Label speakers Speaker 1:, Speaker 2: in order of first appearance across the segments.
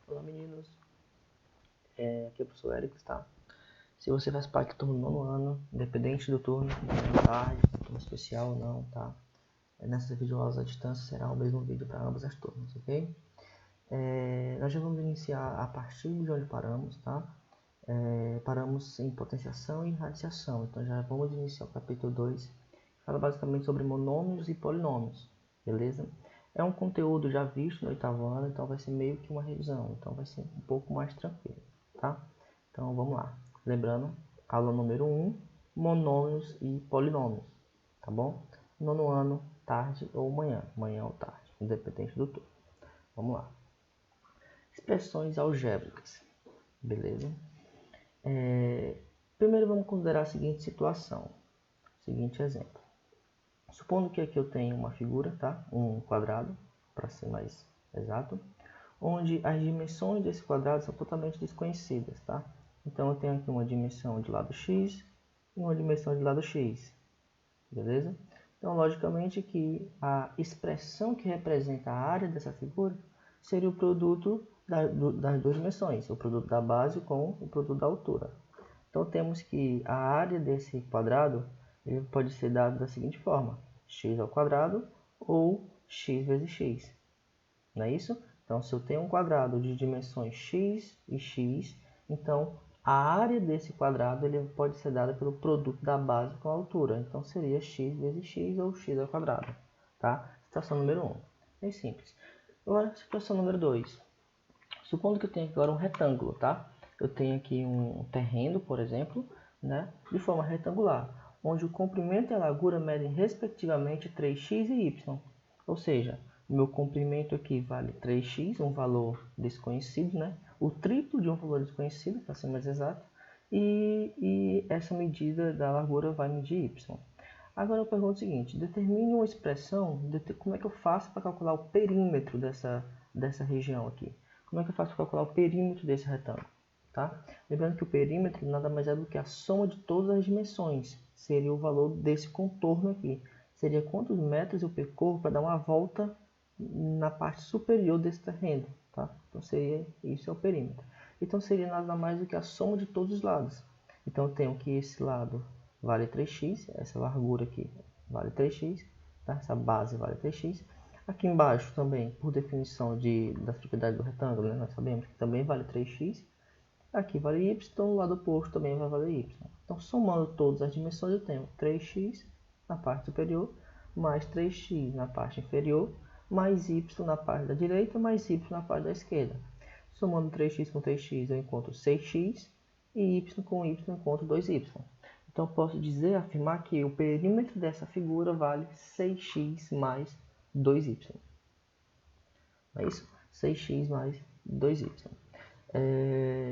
Speaker 1: Olá meninos, aqui é o professor Eric, tá? Se você faz parte do turno do nono ano, independente do turno, de tarde, turno especial ou não, tá? Nessas videoaulas à distância será o mesmo vídeo para ambas as turmas, ok? Nós já vamos iniciar a partir de onde paramos, tá? Paramos em potenciação e radiciação, então já vamos iniciar o capítulo 2, que fala basicamente sobre monômios e polinômios, beleza? É um conteúdo já visto no oitavo ano, então vai ser meio que uma revisão, então vai ser um pouco mais tranquilo, tá? Então vamos lá. Lembrando, aula número 1, monômios e polinômios, tá bom? Nono ano, tarde ou manhã, manhã ou tarde, independente do turno. Vamos lá. Expressões algébricas, beleza? Primeiro vamos considerar a seguinte situação, seguinte exemplo. Supondo que aqui eu tenho uma figura, tá? Um quadrado, para ser mais exato, onde as dimensões desse quadrado são totalmente desconhecidas, tá? Então eu tenho aqui uma dimensão de lado x e uma dimensão de lado x, beleza? Então logicamente que a expressão que representa a área dessa figura seria o produto das duas dimensões, o produto da base com o produto da altura. Então temos que a área desse quadrado ele pode ser dado da seguinte forma: x ao quadrado ou x vezes x. Não é isso? Então, se eu tenho um quadrado de dimensões x e x, então a área desse quadrado ele pode ser dada pelo produto da base com a altura. Então, seria x vezes x ou x ao quadrado. Tá? Situação número 1. Bem simples. Agora, situação número 2. Supondo que eu tenho agora um retângulo, tá? Eu tenho aqui um terreno, por exemplo, né, de forma retangular, onde o comprimento e a largura medem respectivamente 3x e y. Ou seja, o meu comprimento aqui vale 3x, um valor desconhecido, né? O triplo de um valor desconhecido, para ser mais exato, e essa medida da largura vai medir y. Agora eu pergunto o seguinte: determine uma expressão, como é que eu faço para calcular o perímetro dessa região aqui? Como é que eu faço para calcular o perímetro desse retângulo? Tá? Lembrando que o perímetro nada mais é do que a soma de todas as dimensões. Seria o valor desse contorno aqui. Seria quantos metros eu percorro para dar uma volta na parte superior desse terreno. Tá? Então seria isso é o perímetro. Então seria nada mais do que a soma de todos os lados. Então eu tenho que esse lado vale 3x, essa largura aqui vale 3x, tá? Essa base vale 3x. Aqui embaixo também, por definição das propriedades do retângulo, né, nós sabemos que também vale 3x. Aqui vale y, no lado oposto também vai valer y. Então, somando todas as dimensões, eu tenho 3x na parte superior, mais 3x na parte inferior, mais y na parte da direita, mais y na parte da esquerda. Somando 3x com 3x, eu encontro 6x, e y com y eu encontro 2y. Então, posso dizer, afirmar que o perímetro dessa figura vale 6x mais 2y. Não é isso? 6x mais 2y.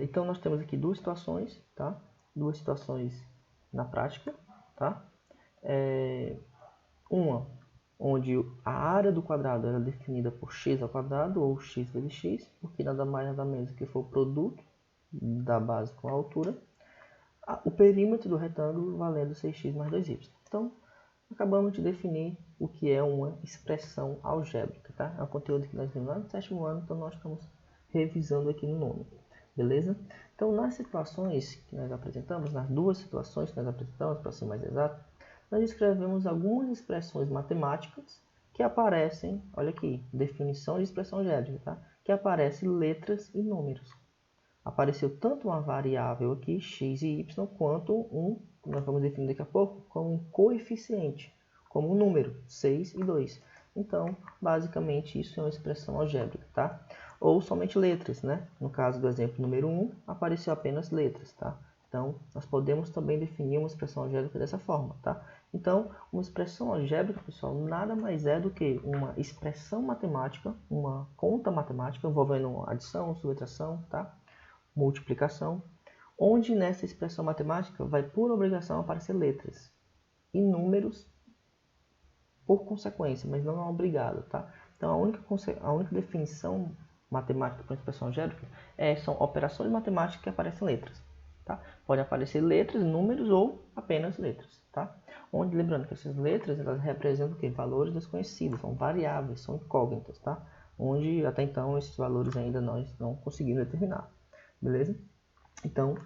Speaker 1: Então, nós temos aqui duas situações, tá? Duas situações na prática, tá? Uma, onde a área do quadrado era definida por x ao quadrado, ou x vezes x, porque nada mais nada menos que foi o produto da base com a altura. O perímetro do retângulo valendo 6x mais 2y. Então, acabamos de definir o que é uma expressão algébrica, tá? É um conteúdo que nós vimos lá no sétimo ano, então nós estamos revisando aqui no nono, beleza? Então, nas situações que nós apresentamos, nas duas situações que nós apresentamos, para ser mais exato, nós escrevemos algumas expressões matemáticas que aparecem, olha aqui, definição de expressão algébrica, tá? Que aparecem letras e números. Apareceu tanto uma variável aqui, x e y, quanto nós vamos definir daqui a pouco, como um coeficiente, como um número, 6 e 2. Então, basicamente, isso é uma expressão algébrica, tá? Ou somente letras, né? No caso do exemplo número 1, apareceu apenas letras, tá? Então, nós podemos também definir uma expressão algébrica dessa forma, tá? Então, uma expressão algébrica, pessoal, nada mais é do que uma expressão matemática, uma conta matemática envolvendo adição, subtração, tá? Multiplicação, onde nessa expressão matemática vai por obrigação aparecer letras e números por consequência, mas não é obrigado, tá? Então a única definição matemática para uma expressão algébrica são operações matemáticas que aparecem letras, tá? Pode aparecer letras, números ou apenas letras, tá? Lembrando que essas letras elas representam o quê? Valores desconhecidos, são variáveis, são incógnitas, tá? onde até então esses valores ainda nós não conseguimos determinar, beleza? Então,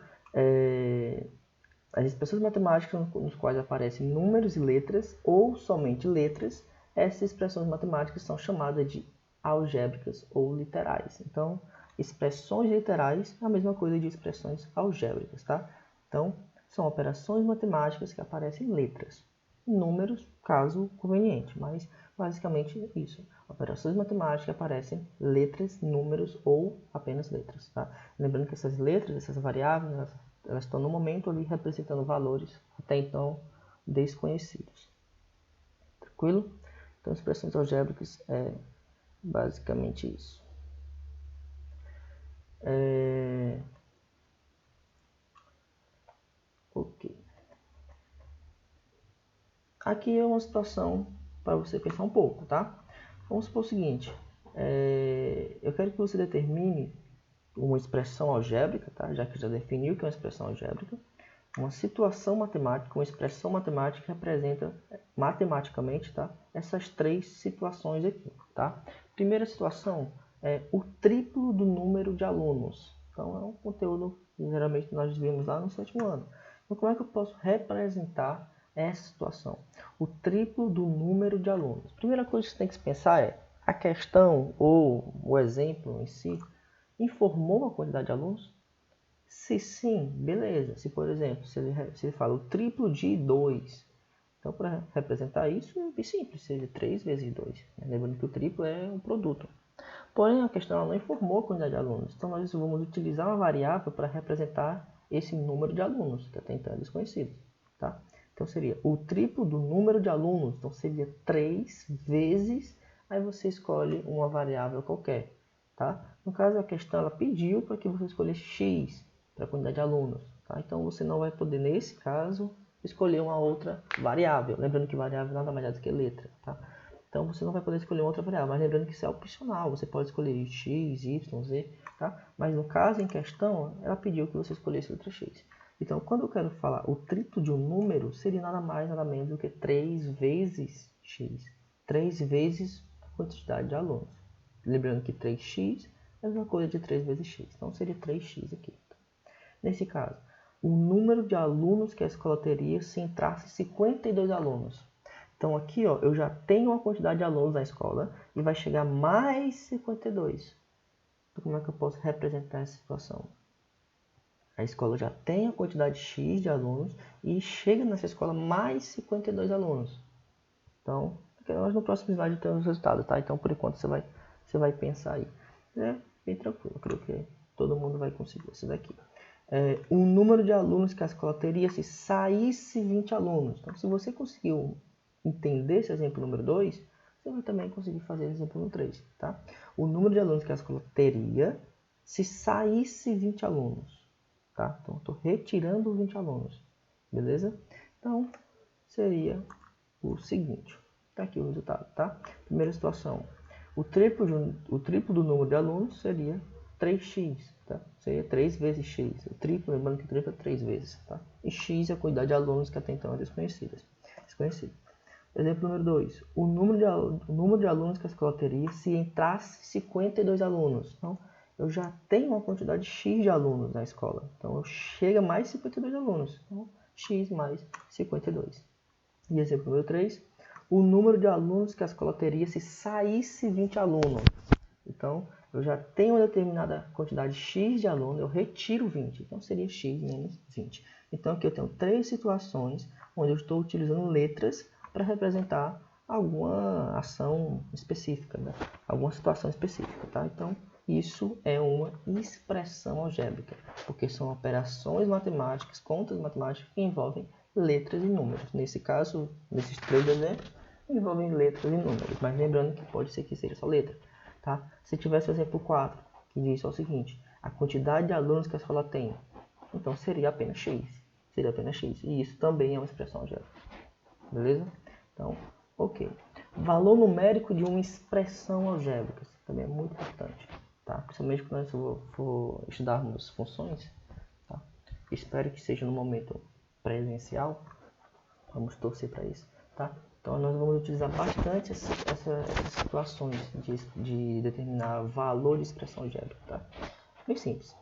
Speaker 1: as expressões matemáticas nos quais aparecem números e letras, ou somente letras, essas expressões matemáticas são chamadas de algébricas ou literais. Então, expressões literais é a mesma coisa de expressões algébricas, tá? Então, são operações matemáticas que aparecem em letras, números, caso conveniente, mas basicamente é isso. Operações matemáticas que aparecem letras, números ou apenas letras, tá? Lembrando que essas letras, essas variáveis, elas estão no momento ali representando valores até então desconhecidos. Tranquilo? Então, expressões algébricas é basicamente isso. Ok. Aqui é uma situação para você pensar um pouco, tá? Vamos supor o seguinte. Eu quero que você determine uma expressão algébrica, tá? Já que já definiu que é uma expressão algébrica. Uma situação matemática, uma expressão matemática que representa matematicamente, tá? Essas três situações aqui, tá? Primeira situação é o triplo do número de alunos. Então, é um conteúdo que geralmente nós vimos lá no 7º ano. Então, como é que eu posso representar essa situação? O triplo do número de alunos. Primeira coisa que você tem que pensar é a questão ou o exemplo em si informou a quantidade de alunos? Se sim, beleza. Se, por exemplo, se ele fala o triplo de 2, então para representar isso é bem simples, seja 3 vezes 2. Lembrando que o triplo é um produto. Porém, a questão não informou a quantidade de alunos. Então, nós vamos utilizar uma variável para representar esse número de alunos, que até então é desconhecido. Tá? Então, seria o triplo do número de alunos. Então, seria 3 vezes, aí você escolhe uma variável qualquer. Tá? No caso, a questão ela pediu para que você escolhesse x, para a quantidade de alunos. Tá? Então, você não vai poder, nesse caso, escolher uma outra variável. Lembrando que variável nada mais é do que letra. Tá? Então, você não vai poder escolher outra variável. Mas lembrando que isso é opcional. Você pode escolher x, y, z. Tá? Mas no caso em questão, ela pediu que você escolhesse outra x. Então, quando eu quero falar o triplo de um número, seria nada mais, nada menos do que 3 vezes x. 3 vezes a quantidade de alunos. Lembrando que 3x é a mesma coisa de 3 vezes x. Então, seria 3x aqui. Nesse caso, o número de alunos que a escola teria se entrasse 52 alunos. Então, aqui ó, eu já tenho uma quantidade de alunos na escola e vai chegar mais 52. Então, como é que eu posso representar essa situação? A escola já tem a quantidade X de alunos e chega nessa escola mais 52 alunos. Então, nós no próximo slide temos os resultados, tá? Então, por enquanto, você vai pensar aí. É bem tranquilo, eu creio que todo mundo vai conseguir isso daqui. O número de alunos que a escola teria se saísse 20 alunos. Então, se você conseguiu entender esse exemplo número 2, você vai também conseguir fazer o exemplo número 3, tá? O número de alunos que a escola teria se saísse 20 alunos, tá? Então, estou retirando 20 alunos, beleza? Então, seria o seguinte, tá aqui o resultado, tá? Primeira situação, o triplo do número de alunos seria 3x, tá? Seria 3 vezes x. O triplo, lembrando que o triplo é 3 vezes, tá? E x é a quantidade de alunos que até então é desconhecido. Exemplo número 2. O número de alunos que a escola teria se entrasse 52 alunos. Então, eu já tenho uma quantidade x de alunos na escola. Então, chega mais 52 alunos. Então, x mais 52. E exemplo número 3. O número de alunos que a escola teria se saísse 20 alunos. Então, eu já tenho uma determinada quantidade x de aluno, eu retiro 20. Então, seria x menos 20. Então, aqui eu tenho 3 situações onde eu estou utilizando letras para representar alguma ação específica, né? Alguma situação específica, tá? Então, isso é uma expressão algébrica, porque são operações matemáticas, contas matemáticas que envolvem letras e números. Nesse caso, nesses 3 exemplos, envolvem letras e números, mas lembrando que pode ser que seja só letra. Tá? Se tivesse o exemplo 4, que diz o seguinte, a quantidade de alunos que a escola tem, então seria apenas x. Seria apenas x. E isso também é uma expressão algébrica. Beleza? Então, ok. Valor numérico de uma expressão algébrica. Isso também é muito importante. Tá? Principalmente quando nós for estudarmos funções. Tá? Espero que seja no momento presencial. Vamos torcer para isso. Tá? Então, Então, nós vamos utilizar bastante essas situações de determinar valor de expressão algébrica, tá? Bem simples.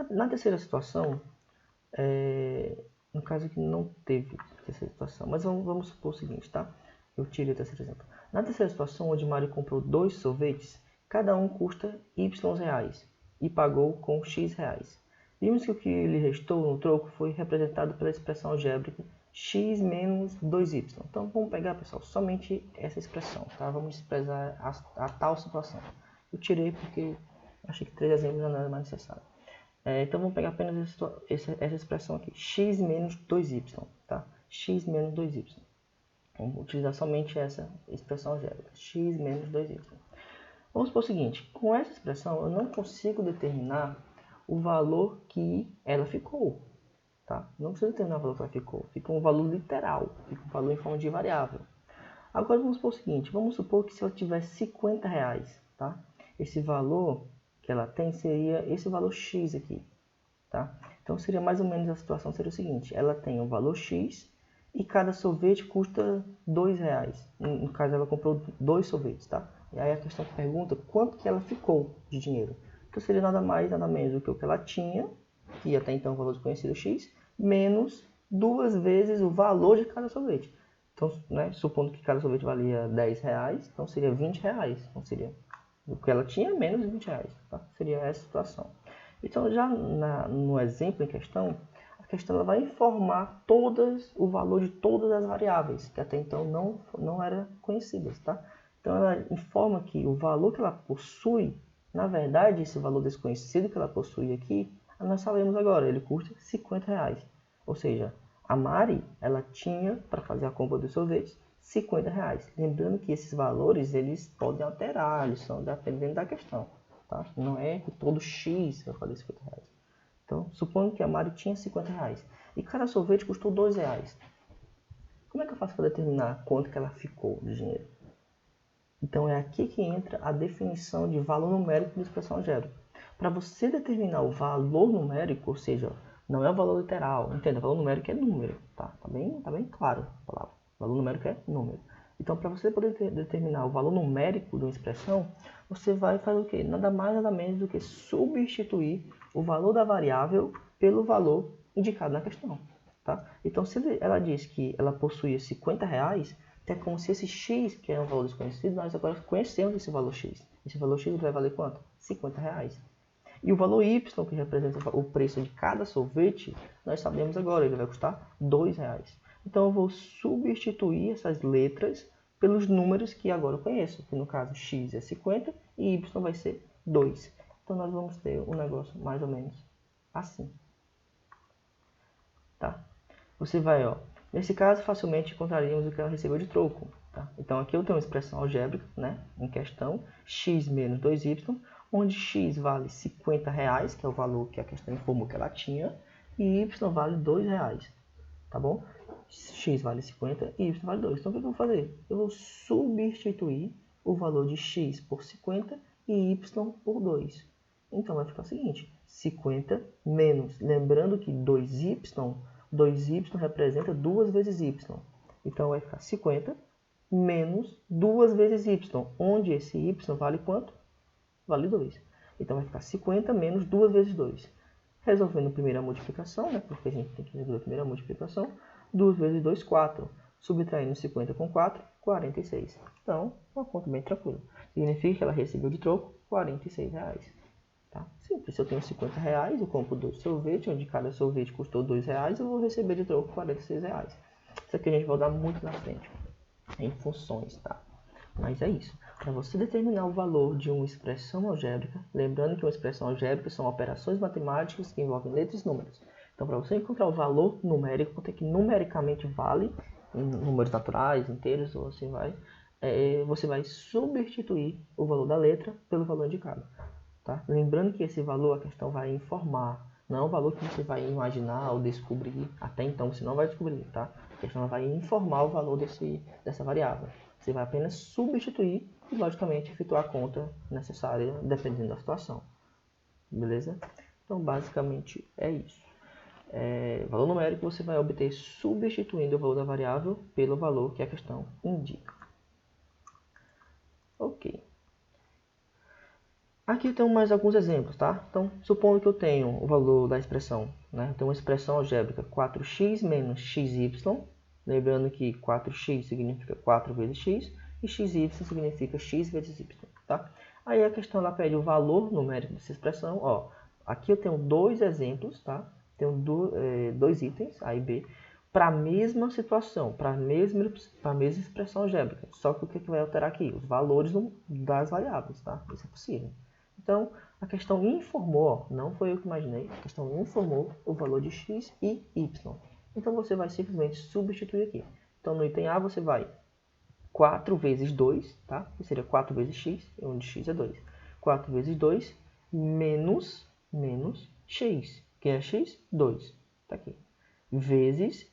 Speaker 1: Na terceira situação, no caso aqui não teve terceira situação, mas vamos supor o seguinte, tá? Eu tirei o terceiro exemplo. Na terceira situação, onde Mário comprou 2 sorvetes, cada um custa Y reais e pagou com X reais. Vimos que o que lhe restou no troco foi representado pela expressão algébrica x menos 2y. Então, vamos pegar, pessoal, somente essa expressão, tá? Vamos desprezar a tal situação. Eu tirei porque achei que 3 exemplos não era mais necessário. Então, vamos pegar apenas essa expressão aqui, x menos 2y, tá? X menos 2y. Vamos utilizar somente essa expressão algébrica, x menos 2y. Vamos supor o seguinte, com essa expressão eu não consigo determinar o valor que ela ficou, tá? Não precisa determinar o valor que ela ficou, fica um valor literal, fica um valor em forma de variável. Agora vamos supor o seguinte, vamos supor que se ela tivesse 50 reais, tá? Esse valor que ela tem seria esse valor x aqui, tá? Então seria mais ou menos a situação seria o seguinte, ela tem um valor x e cada sorvete custa 2 reais. No caso ela comprou 2 sorvetes, tá? E aí a questão pergunta quanto que ela ficou de dinheiro. Então seria nada mais, nada menos do que o que ela tinha, que até então o valor desconhecido x, menos 2 vezes o valor de cada sorvete. Então, né, supondo que cada sorvete valia 10 reais, então seria 20 reais. Então seria o que ela tinha menos 20 reais. Tá? Seria essa situação. Então já no exemplo em questão, a questão ela vai informar o valor de todas as variáveis, que até então não eram conhecidas. Tá? Então ela informa que o valor que ela possui, na verdade, esse valor desconhecido que ela possui aqui, nós sabemos agora, ele custa 50 reais. Ou seja, a Mari, ela tinha, para fazer a compra dos sorvetes, 50 reais. Lembrando que esses valores, eles podem alterar, eles são dependendo da questão. Tá? Não é que todo X vai fazer 50 reais. Então, supondo que a Mari tinha 50 reais. E cada sorvete custou 2 reais. Como é que eu faço para determinar quanto que ela ficou de dinheiro? Então, é aqui que entra a definição de valor numérico de expressão algébrica. Para você determinar o valor numérico, ou seja, não é o valor literal, entenda, valor numérico é número, tá? Tá bem claro a palavra. Valor numérico é número. Então, para você poder determinar o valor numérico de uma expressão, você vai fazer o quê? Nada mais, nada menos do que substituir o valor da variável pelo valor indicado na questão, tá? Então, se ela diz que ela possuía 50 reais, é como se esse x, que é um valor desconhecido, nós agora conhecemos esse valor x. Esse valor x vai valer quanto? 50 reais. E o valor y, que representa o preço de cada sorvete, nós sabemos agora, ele vai custar 2 reais. Então eu vou substituir essas letras pelos números que agora eu conheço, que no caso x é 50 e y vai ser 2. Então nós vamos ter um negócio mais ou menos assim. Tá? Você vai, ó, nesse caso facilmente encontraríamos o que ela recebeu de troco. Tá? Então aqui eu tenho uma expressão algébrica, né, em questão, x menos 2y, onde x vale 50 reais, que é o valor que a questão informou que ela tinha, e y vale 2 reais. Tá bom? X vale 50 e y vale 2. Então o que eu vou fazer? Eu vou substituir o valor de x por 50 e y por 2. Então vai ficar o seguinte, 50 menos, lembrando que 2y representa 2 vezes y. Então vai ficar 50 menos 2 vezes y, onde esse y vale quanto? Vale 2. Então vai ficar 50 menos 2 vezes 2. Resolvendo a primeira multiplicação, né, porque a gente tem que resolver a primeira multiplicação, 2 vezes 2, 4. Subtraindo 50 com 4, 46. Então, uma conta bem tranquila. Significa que ela recebeu de troco 46 reais. Tá? Simples, se eu tenho 50 reais, eu compro 2 sorvetes, onde cada sorvete custou 2 reais, eu vou receber de troco 46 reais. Isso aqui a gente vai dar muito na frente, em funções, tá? Mas é isso. Para você determinar o valor de uma expressão algébrica, lembrando que uma expressão algébrica são operações matemáticas que envolvem letras e números. Então, para você encontrar o valor numérico, quanto é que numericamente vale, em números naturais, inteiros, ou assim vai, você vai substituir o valor da letra pelo valor indicado. Tá? Lembrando que esse valor a questão vai informar, não é um valor que você vai imaginar ou descobrir, até então você não vai descobrir, tá? A questão vai informar o valor dessa variável. Você vai apenas substituir e, logicamente, efetuar a conta necessária dependendo da situação. Beleza? Então, basicamente, é isso. valor numérico, você vai obter substituindo o valor da variável pelo valor que a questão indica. Ok. Aqui eu tenho mais alguns exemplos, tá? Então, supondo que eu tenho o valor da expressão, né? Eu tenho uma expressão algébrica 4x menos xy, lembrando que 4x significa 4 vezes x, e xy significa x vezes y, tá? Aí a questão ela pede o valor numérico dessa expressão, ó. Aqui eu tenho dois exemplos, tá? Tenho dois itens, A e B, para a mesma situação, para a mesma expressão algébrica. Só que o que vai alterar aqui? Os valores das variáveis, tá? Isso é possível. Então, a questão informou, não foi eu que imaginei, a questão informou o valor de x e y. Então, você vai simplesmente substituir aqui. Então, no item A, você vai 4 vezes 2, tá? Que seria 4 vezes x, onde x é 2. 4 vezes 2 menos x. Quem é x? 2. Tá aqui. Vezes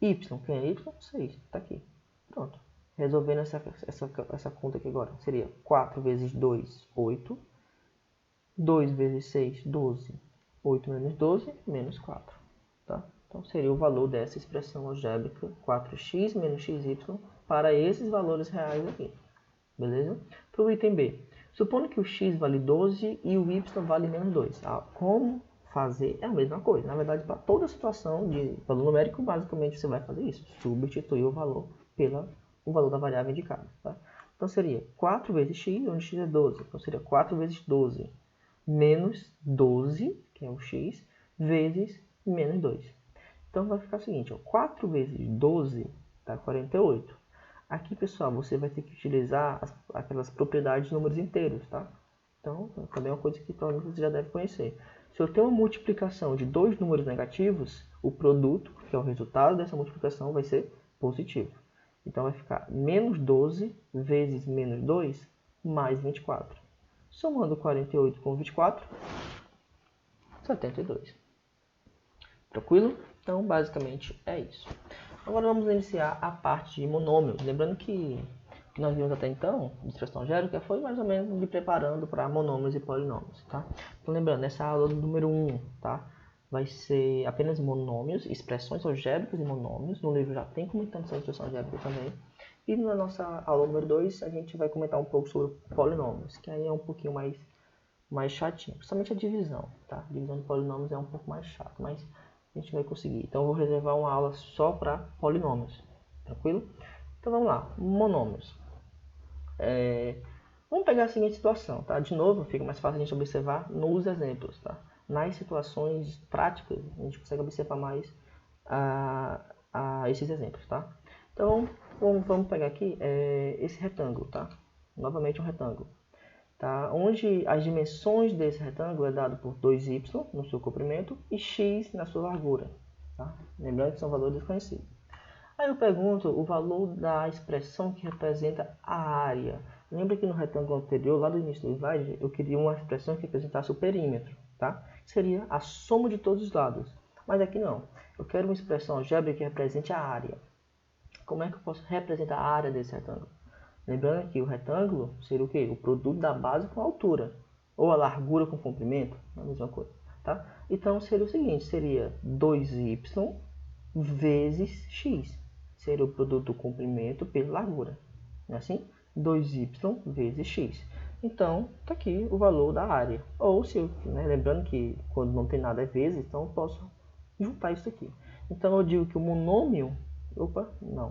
Speaker 1: y. Quem é y? 6. Tá aqui. Pronto. Resolvendo essa conta aqui agora. Seria 4 vezes 2, 8. 2 vezes 6, 12. 8 menos 12, menos 4. Tá? Então, seria o valor dessa expressão algébrica 4x menos xy para esses valores reais aqui. Beleza? Para o item B. Supondo que o x vale 12 e o y vale menos 2. Como fazer? É a mesma coisa. Na verdade, para toda situação de valor numérico, basicamente você vai fazer isso. Substituir o valor pelo valor da variável indicada. Tá? Então, seria 4 vezes x, onde x é 12. Então, seria 4 vezes 12 menos 12, que é o x, vezes menos 2. Então, vai ficar o seguinte, ó, 4 vezes 12 dá 48. Aqui, pessoal, você vai ter que utilizar aquelas propriedades de números inteiros, tá? Então, também é uma coisa que provavelmente você já deve conhecer. Se eu tenho uma multiplicação de dois números negativos, o produto, que é o resultado dessa multiplicação, vai ser positivo. Então, vai ficar menos 12 vezes menos 2 mais 24. Somando 48 com 24, 72. Tranquilo? Então, basicamente, é isso. Agora vamos iniciar a parte de monômios. Lembrando que o que nós vimos até então, de expressão algébrica, foi mais ou menos me preparando para monômios e polinômios. Tá? Então, lembrando, essa aula do número 1, tá? Vai ser apenas monômios, expressões algébricas e monômios. No livro já tem comentando sobre expressão algébrica também. E na nossa aula número 2, a gente vai comentar um pouco sobre polinômios, que aí é um pouquinho mais chatinho. Principalmente a divisão, tá? A divisão de polinômios é um pouco mais chato, mas a gente vai conseguir. Então, eu vou reservar uma aula só para polinômios, tranquilo? Então, vamos lá. Monômios. Vamos pegar a seguinte situação, tá? De novo, fica mais fácil a gente observar nos exemplos, tá? Nas situações práticas, a gente consegue observar mais esses exemplos, tá? Então, vamos pegar aqui esse retângulo, tá? Novamente um retângulo, tá? Onde as dimensões desse retângulo é dado por 2y no seu comprimento e x na sua largura, tá? Lembrando que são valores desconhecidos. Aí eu pergunto o valor da expressão que representa a área. Lembra que no retângulo anterior, lá do início do slide, eu queria uma expressão que representasse o perímetro, tá? Seria a soma de todos os lados. Mas aqui não. Eu quero uma expressão algébrica que represente a área. Como é que eu posso representar a área desse retângulo? Lembrando que o retângulo seria o quê? O produto da base com a altura. Ou a largura com o comprimento. A mesma coisa. Tá? Então seria o seguinte. Seria 2y vezes x. Seria o produto do comprimento pela largura. Não é assim? 2y vezes x. Então, está aqui o valor da área. Ou, lembrando que quando não tem nada é vezes, então eu posso juntar isso aqui. Então, eu digo que o monômio...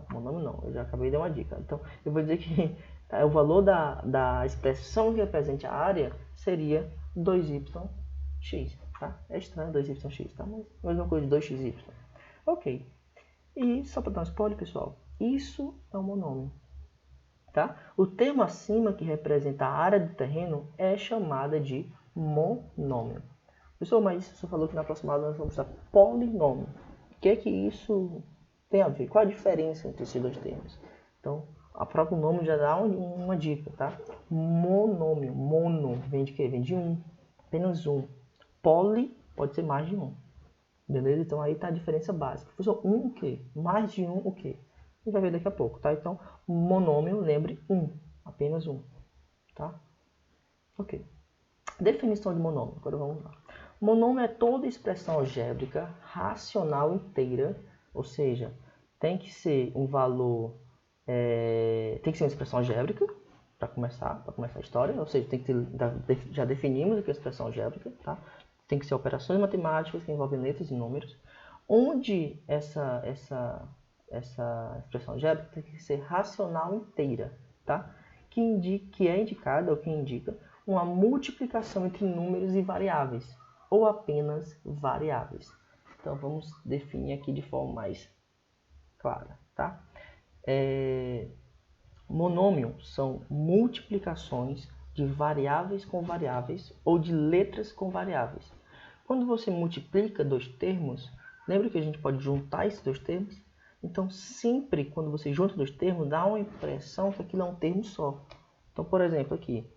Speaker 1: monômio não, eu já acabei de dar uma dica. Então, eu vou dizer que o valor da expressão que representa a área seria 2yx. Tá? É estranho 2yx, tá? Mas a mesma coisa de 2xy. Ok. E só para dar um spoiler, pessoal, isso é um monômio. Tá? O termo acima que representa a área do terreno é chamada de monômio. Pessoal, mas você falou que na próxima aula nós vamos usar polinômio. O que é que isso tem a ver? Qual a diferença entre esses dois termos? Então, a próprio nome já dá uma dica, tá? Monômio, mono, vem de quê? Vem de um, apenas um. Poli pode ser mais de um. Beleza? Então aí está a diferença básica. Professor, um o quê? Mais de um o quê? A gente vai ver daqui a pouco, tá? Então, monômio, lembre, um. Apenas um. Tá? Ok. Definição de monômio. Agora vamos lá. Monômio é toda expressão algébrica racional inteira, ou seja, tem que ser um valor, tem que ser uma expressão algébrica, para começar a história, ou seja, tem que ter, já definimos o que é expressão algébrica, tá? Tem que ser operações matemáticas que envolvem letras e números, onde essa expressão algébrica tem que ser racional inteira, tá? Que é indicada, ou que indica, uma multiplicação entre números e variáveis, ou apenas variáveis. Então, vamos definir aqui de forma mais clara, tá? Monômio são multiplicações de variáveis com variáveis ou de letras com variáveis. Quando você multiplica dois termos, lembra que a gente pode juntar esses dois termos? Então, sempre quando você junta dois termos, dá uma impressão que aquilo é um termo só. Então, por exemplo, aqui,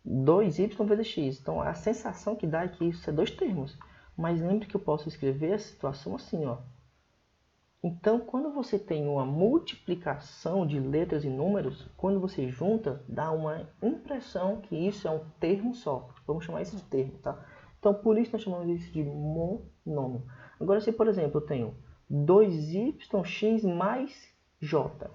Speaker 1: 2y vezes x. Então, a sensação que dá é que isso é dois termos. Mas lembre que eu posso escrever a situação assim, ó. Então, quando você tem uma multiplicação de letras e números, quando você junta, dá uma impressão que isso é um termo só. Vamos chamar isso de termo, tá? Então, por isso nós chamamos isso de monômio. Agora, se, por exemplo, eu tenho 2yx mais j.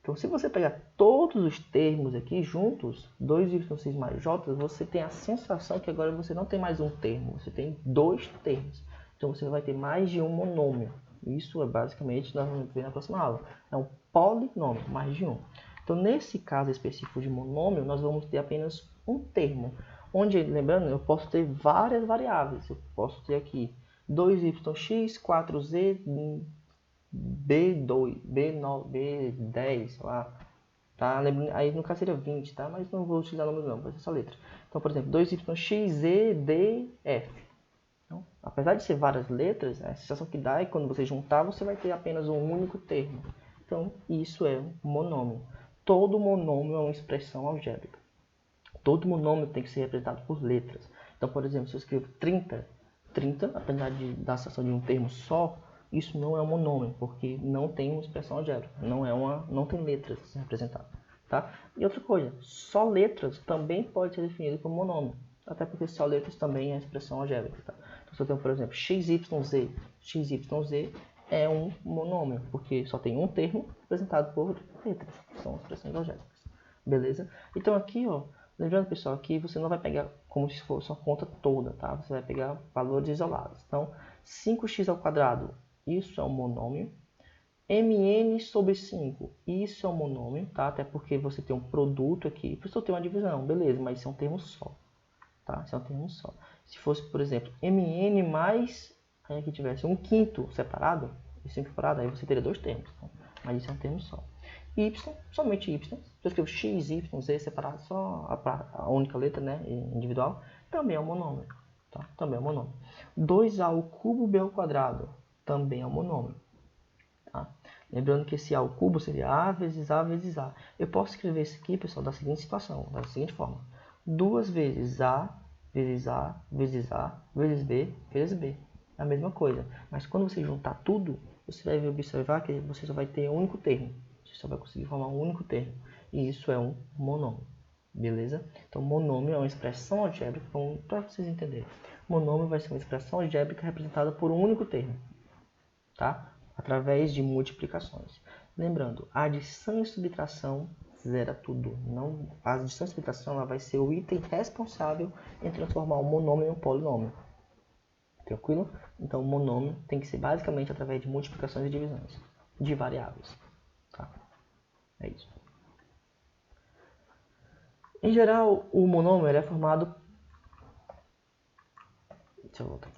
Speaker 1: Então, se você pegar todos os termos aqui juntos, 2yx mais j, você tem a sensação que agora você não tem mais um termo, você tem dois termos. Então, você vai ter mais de um monômio. Isso é basicamente, nós vamos ver na próxima aula, é um polinômio, mais de um. Então, nesse caso específico de monômio, nós vamos ter apenas um termo, onde, lembrando, eu posso ter várias variáveis. Eu posso ter aqui 2yx, 4z, B2, B9, B10, sei lá. Tá? Aí no caso seria 20, tá? Mas não vou utilizar números não, vai ser só letra. Então, por exemplo, 2yx, z, d, f. Então, apesar de ser várias letras, a sensação que dá é que quando você juntar, você vai ter apenas um único termo. Então, isso é um monômio. Todo monômio é uma expressão algébrica. Todo monômio tem que ser representado por letras. Então, por exemplo, se eu escrevo 30, apesar de dar a sensação de um termo só, isso não é um monômio, porque não tem uma expressão algébrica, não tem letras representadas. Tá? E outra coisa, só letras também pode ser definido como monômio, até porque só letras também é expressão algébrica. Tá? Então, se eu tenho, por exemplo, XYZ é um monômio, porque só tem um termo representado por letras, que são expressões algébricas. Beleza? Então aqui, ó, lembrando, pessoal, aqui você não vai pegar como se fosse uma conta toda, tá? Você vai pegar valores isolados. Então, 5x ao quadrado, isso é um monômio. Mn sobre 5, isso é um monômio, tá? Até porque você tem um produto aqui, por isso eu tenho uma divisão, beleza, mas isso é um termo só, tá? Isso é um termo só. Se fosse, por exemplo, Mn mais, aí aqui tivesse um quinto separado, e 5 separado, aí você teria dois termos, tá? Mas isso é um termo só. Y, somente Y, se eu escrevo x, y, z separado, só a única letra, né, individual, também é um monômio, tá? Também é um monômio. 2a ao cubo b ao quadrado, também é um monômio. Tá? Lembrando que esse A ao cubo seria A vezes A vezes A. Eu posso escrever isso aqui, pessoal, da seguinte situação, da seguinte forma. 2 vezes A vezes A vezes A vezes B vezes B. É a mesma coisa. Mas quando você juntar tudo, você vai observar que você só vai ter um único termo. Você só vai conseguir formar um único termo. E isso é um monômio. Beleza? Então, monômio é uma expressão algébrica, para vocês entenderem. Monômio vai ser uma expressão algébrica representada por um único termo. Tá? Através de multiplicações. Lembrando, a adição e subtração zera tudo. Não, a adição e subtração ela vai ser o item responsável em transformar um monômio em um polinômio. Tranquilo? Então, o monômio tem que ser basicamente através de multiplicações e divisões de variáveis. Tá? É isso. Em geral, o monômio é formado...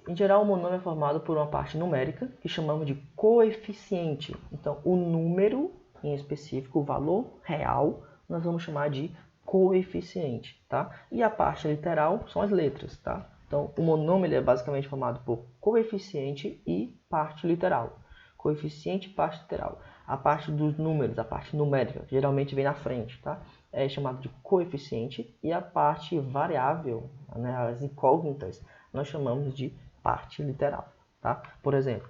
Speaker 1: Em geral, o monômio é formado por uma parte numérica, que chamamos de coeficiente. Então, o número, em específico, o valor real, nós vamos chamar de coeficiente. Tá? E a parte literal são as letras. Tá? Então, o monômio ele é basicamente formado por coeficiente e parte literal. Coeficiente e parte literal. A parte dos números, a parte numérica, geralmente vem na frente. Tá? É chamado de coeficiente. E a parte variável, né, as incógnitas, nós chamamos de parte literal, tá? Por exemplo,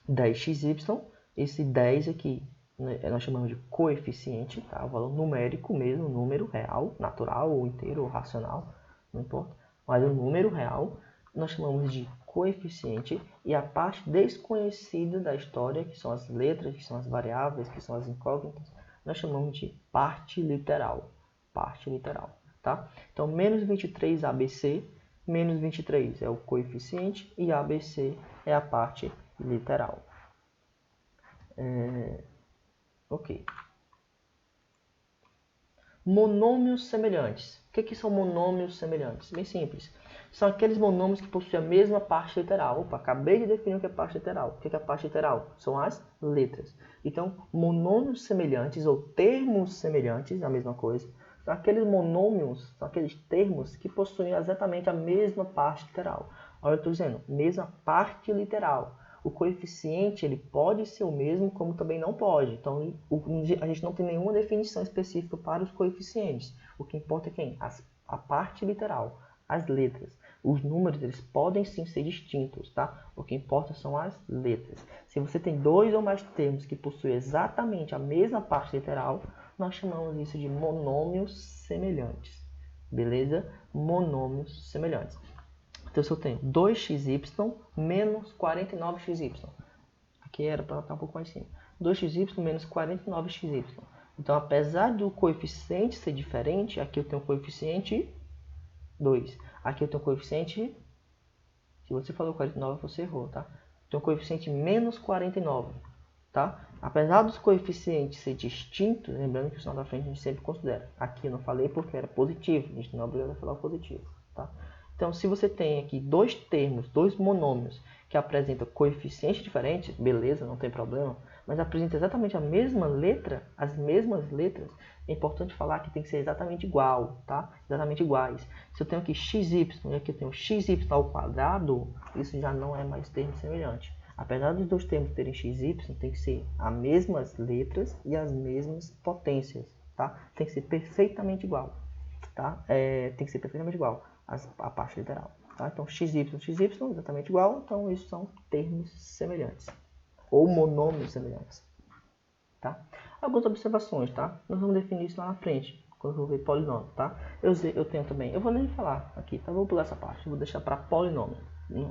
Speaker 1: 10xy, esse 10 aqui, né, nós chamamos de coeficiente, tá? O valor numérico mesmo, número real, natural, ou inteiro, ou racional, não importa. Mas o número real, nós chamamos de coeficiente, e a parte desconhecida da história, que são as letras, que são as variáveis, que são as incógnitas, nós chamamos de parte literal. Parte literal, tá? Então, menos 23 ABC, menos 23 é o coeficiente e ABC é a parte literal. Ok. Monômios semelhantes. O que são monômios semelhantes? Bem simples. São aqueles monômios que possuem a mesma parte literal. Opa, acabei de definir o que é parte literal. O que é parte literal? São as letras. Então, monômios semelhantes ou termos semelhantes, a mesma coisa, são aqueles monômios, são aqueles termos que possuem exatamente a mesma parte literal. Olha, eu estou dizendo, mesma parte literal. O coeficiente ele pode ser o mesmo, como também não pode. Então, a gente não tem nenhuma definição específica para os coeficientes. O que importa é quem? A parte literal, as letras. Os números eles podem sim ser distintos, tá? O que importa são as letras. Se você tem dois ou mais termos que possuem exatamente a mesma parte literal, nós chamamos isso de monômios semelhantes. Beleza? Monômios semelhantes. Então, se eu tenho 2xy menos 49xy. Aqui era para estar um pouco mais em cima. 2xy menos 49xy. Então, apesar do coeficiente ser diferente, aqui eu tenho o coeficiente 2. Aqui eu tenho o coeficiente... Se você falou 49, você errou, tá? Tem o coeficiente menos 49, tá? Apesar dos coeficientes ser distintos, lembrando que o sinal da frente a gente sempre considera. Aqui eu não falei porque era positivo, a gente não é obrigado a falar o positivo, tá? Então, se você tem aqui dois termos, dois monômios, que apresentam coeficientes diferentes, beleza, não tem problema, mas apresenta exatamente a mesma letra, as mesmas letras, é importante falar que tem que ser exatamente igual, tá? Exatamente iguais. Se eu tenho aqui xy e aqui eu tenho xy ao quadrado, isso já não é mais termo semelhante. Apesar dos dois termos terem xy, tem que ser as mesmas letras e as mesmas potências, tá? Tem que ser perfeitamente igual, tá? Tem que ser perfeitamente igual a parte literal. Tá? Então, xy, exatamente igual. Então, isso são termos semelhantes. Ou monômios semelhantes. Tá? Algumas observações, tá? Nós vamos definir isso lá na frente, quando eu vou ver polinômio, tá? Eu tenho também, eu vou nem falar aqui, tá? Vou pular essa parte, vou deixar para polinômio.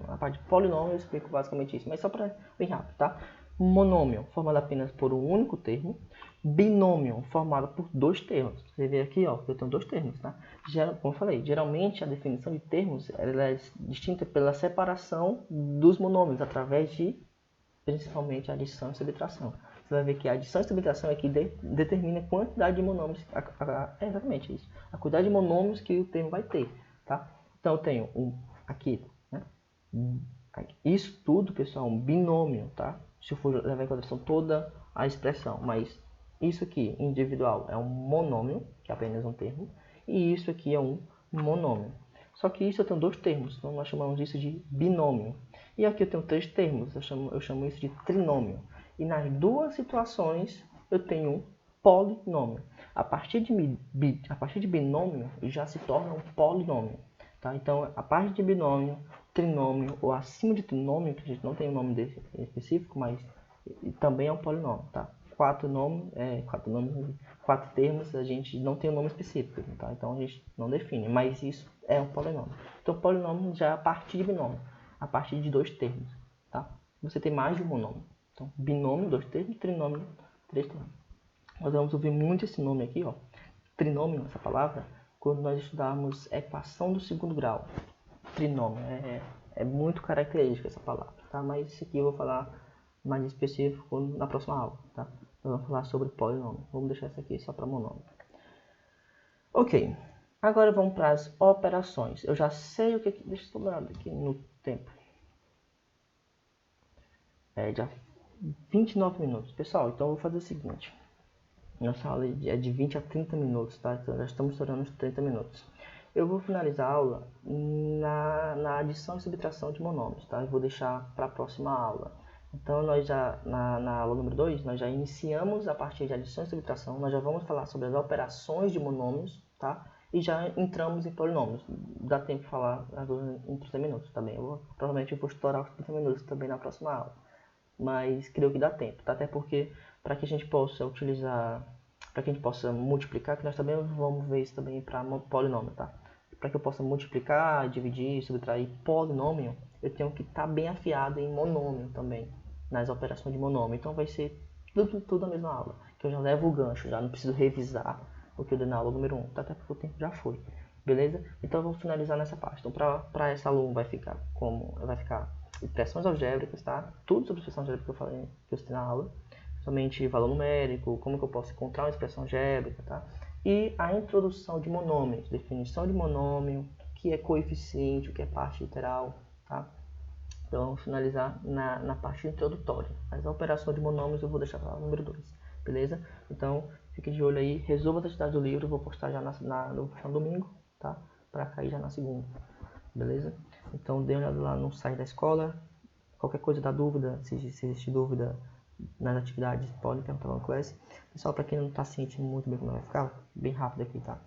Speaker 1: Na parte de polinômio eu explico basicamente isso, mas só para bem rápido, tá? Monômio, formado apenas por um único termo. Binômio, formado por dois termos. Você vê aqui, ó, que eu tenho dois termos, tá? Como eu falei, geralmente a definição de termos ela é distinta pela separação dos monômios, através de, principalmente, adição e subtração. Você vai ver que a adição e subtração é que determina a quantidade de monômios. É exatamente isso. A quantidade de monômios que o termo vai ter, tá? Então, eu tenho aqui, né? Isso tudo, pessoal, um binômio, tá? Se eu for levar em consideração toda a expressão, mas isso aqui, individual, é um monômio, que é apenas um termo, e isso aqui é um monômio. Só que isso eu tenho dois termos, então nós chamamos isso de binômio. E aqui eu tenho três termos, eu chamo isso de trinômio. E nas duas situações eu tenho um polinômio. A partir de binômio já se torna um polinômio. Tá? Então, a parte de binômio, trinômio ou acima de trinômio, que a gente não tem um nome desse específico, mas também é um polinômio. Tá? Quatro termos, a gente não tem um nome específico, tá? Então a gente não define, mas isso é um polinômio. Então, polinômio já é a partir de binômio, a partir de dois termos, tá? Você tem mais de um monômio. Então, binômio, dois termos, trinômio, três termos. Nós vamos ouvir muito esse nome aqui, ó, trinômio, essa palavra, quando nós estudarmos equação do segundo grau. Trinômio, é muito característica essa palavra, tá? Mas isso aqui eu vou falar mais específico na próxima aula, tá? Nós vamos falar sobre polinômio. Vamos deixar isso aqui só para monômio. Ok, agora vamos para as operações. Eu já sei o que... Deixa eu dar aqui no tempo. Já 29 minutos. Pessoal, então eu vou fazer o seguinte. Nossa aula é de 20 a 30 minutos, tá? Então já estamos estourando os 30 minutos. Eu vou finalizar a aula na adição e subtração de monômios, tá? Eu vou deixar para a próxima aula. Então, nós já, na aula número 2, nós já iniciamos a partir de adição e subtração. Nós já vamos falar sobre as operações de monômios, tá? E já entramos em polinômios. Dá tempo de falar em 30 minutos também. Provavelmente eu vou estourar os 30 minutos também na próxima aula. Mas creio que dá tempo, tá? Até porque, para que a gente possa utilizar, para que a gente possa multiplicar, que nós também vamos ver isso também para polinômio, tá? para que eu possa multiplicar, dividir, subtrair polinômio, eu tenho que estar bem afiado em monômio também, nas operações de monômio. Então vai ser tudo a mesma aula, que eu já levo o gancho, já não preciso revisar o que eu dei na aula número 1, até porque o tempo já foi. Beleza? Então eu vou finalizar nessa parte. Então para essa aluno vai ficar expressões algébricas, tá? Tudo sobre expressão algébrica que eu falei, que eu citei na aula. Somente valor numérico, como que eu posso encontrar uma expressão algébrica, tá? E a introdução de monômios, definição de monômio, o que é coeficiente, o que é parte literal, tá? Então vamos finalizar na parte introdutória. Mas a operação de monômios eu vou deixar para o número 2, beleza? Então fique de olho aí, resolva as atividades do livro, eu vou postar já no domingo, tá? Para cair já na segunda, beleza? Então dê uma olhada lá no site da escola, qualquer coisa da dúvida, se existe dúvida nas atividades, pode perguntar lá no classe. Pessoal, para quem não está ciente muito bem como vai ficar, bem rápido aqui, tá?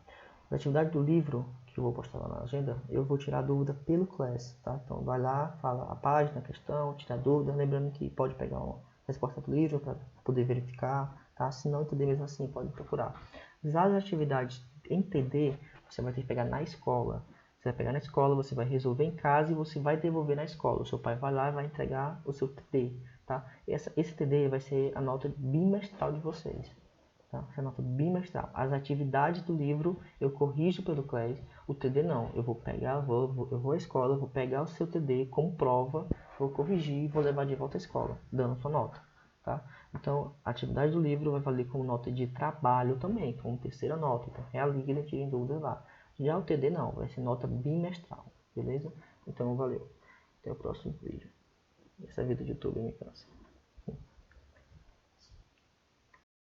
Speaker 1: Na atividade do livro, que eu vou postar lá na agenda, eu vou tirar a dúvida pelo class, tá? Então vai lá, fala a página, a questão, tira a dúvida, lembrando que pode pegar uma resposta do livro para poder verificar, tá? Se não entender mesmo assim, pode procurar. Já as atividades em TD, você vai ter que pegar na escola. Você vai pegar na escola, você vai resolver em casa e você vai devolver na escola. O seu pai vai lá e vai entregar o seu TD, tá? Esse TD vai ser a nota bimestral de vocês. Tá? Essa nota bimestral. As atividades do livro eu corrijo pelo class, o TD não. Eu vou pegar, eu vou à escola, vou pegar o seu TD como prova, vou corrigir e vou levar de volta à escola, dando sua nota. Tá? Então, a atividade do livro vai valer como nota de trabalho também, como terceira nota. Então, realize e tirem dúvidas lá. Já o TD não, vai ser nota bimestral. Beleza? Então, valeu. Até o próximo vídeo. Essa vida de YouTube me cansa.